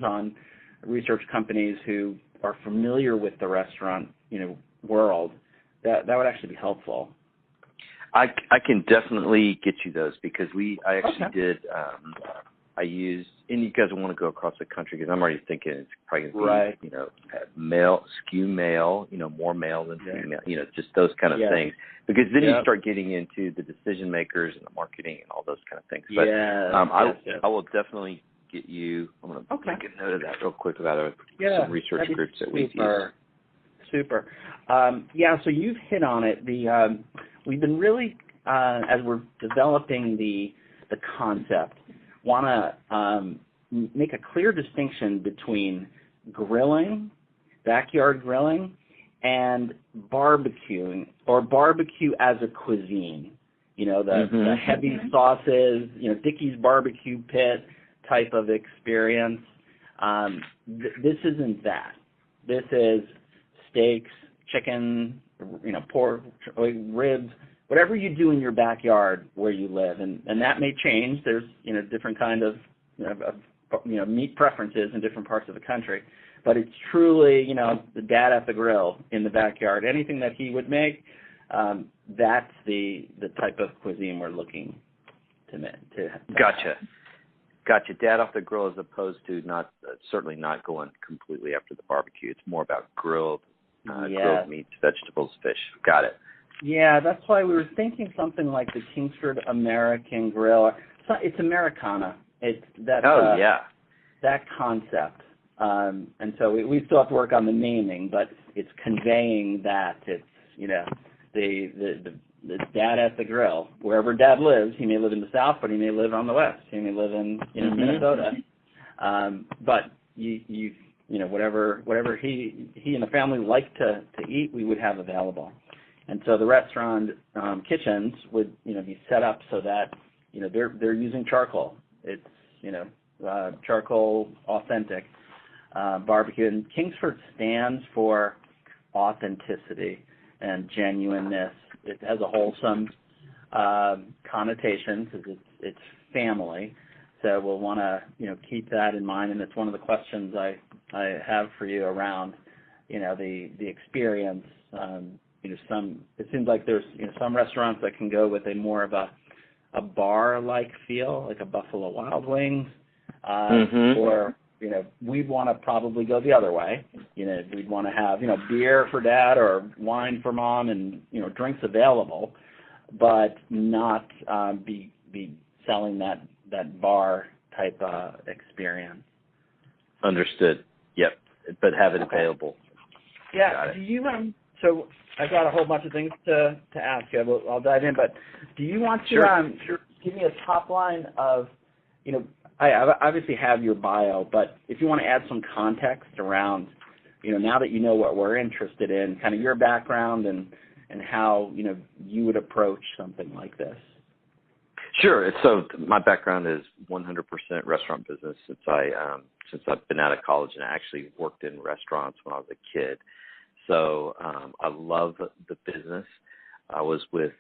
on research companies who are familiar with the restaurant, world, that would actually be helpful. I can definitely get you those because I actually did. I used, and you guys want to go across the country because I'm already thinking it's probably going to be, skew male, more male than female, just those kind of things. Because then you start getting into the decision makers and the marketing and all those kind of things. But I will definitely get you. I'm going to make a note of that real quick about some research groups that we use. Super. So you've hit on it. We've been really, as we're developing the concept, want to make a clear distinction between grilling, backyard grilling, and barbecuing, or barbecue as a cuisine. The heavy sauces, Dickie's barbecue pit type of experience. This isn't that. This is steaks, chicken, pork, ribs, whatever you do in your backyard where you live, and that may change. There's different kind of meat preferences in different parts of the country, but it's truly the dad at the grill in the backyard. Anything that he would make, that's the type of cuisine we're looking to Gotcha. Dad off the grill as opposed to certainly not going completely after the barbecue. It's more about grilled meats, vegetables, fish. Got it. Yeah, that's why we were thinking something like the Kingsford American Grill. It's Americana. It's that. That concept. And so we still have to work on the naming, but it's conveying that it's the dad at the grill. Wherever Dad lives, he may live in the South, but he may live on the West. He may live in Minnesota. But whatever he and the family like to eat, we would have available. And so the restaurant kitchens would be set up so that they're using charcoal. It's charcoal authentic barbecue. And Kingsford stands for authenticity and genuineness. It has a wholesome connotation because it's family. So we'll want to keep that in mind. And it's one of the questions I have for you around the experience. It seems like there's some restaurants that can go with a more of a bar-like feel, like a Buffalo Wild Wings, or we'd want to probably go the other way. We'd want to have beer for Dad or wine for Mom, and drinks available, but not be selling that bar type experience. Understood. Yep, but have it available. Yeah. Do you so I've got a whole bunch of things to ask you. I'll dive in, but do you want to give me a top line of, I obviously have your bio, but if you want to add some context around, now that you know what we're interested in, kind of your background and how, you would approach something like this. Sure. So my background is 100% restaurant business since I've been out of college, and I actually worked in restaurants when I was a kid. So I love the business. I was with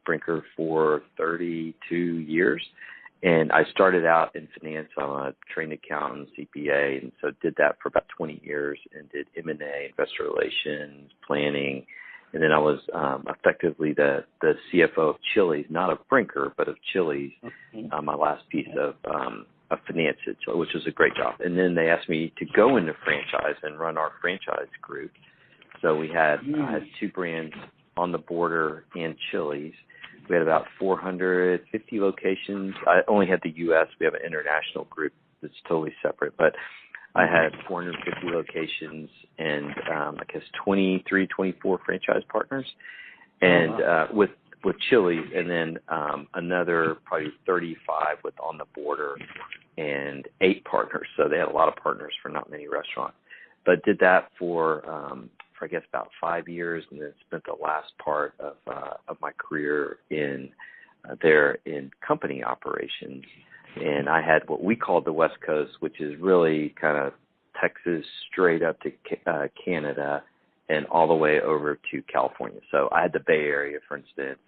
Brinker for 32 years, and I started out in finance. I'm a trained accountant, CPA, and so did that for about 20 years and did M&A, investor relations, planning, and then I was effectively the CFO of Chili's, not of Brinker, but of Chili's. My last piece of finance, which was a great job. And then they asked me to go into franchise and run our franchise group. So we had I had two brands on the border and Chili's. We had about 450 locations. I only had the U.S. We have an international group that's totally separate. But I had 450 locations and I guess 23, 24 franchise partners, and with Chili's, and then another probably 35 with on the border and 8 partners. So they had a lot of partners for not many restaurants. But did that for I guess about 5 years, and then spent the last part of my career in company operations. And I had what we called the West Coast, which is really kind of Texas straight up to Canada and all the way over to California. So I had the Bay Area, for instance,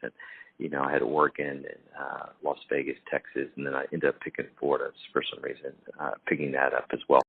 I had Oregon and Las Vegas, Texas, and then I ended up picking Florida for some reason, picking that up as well.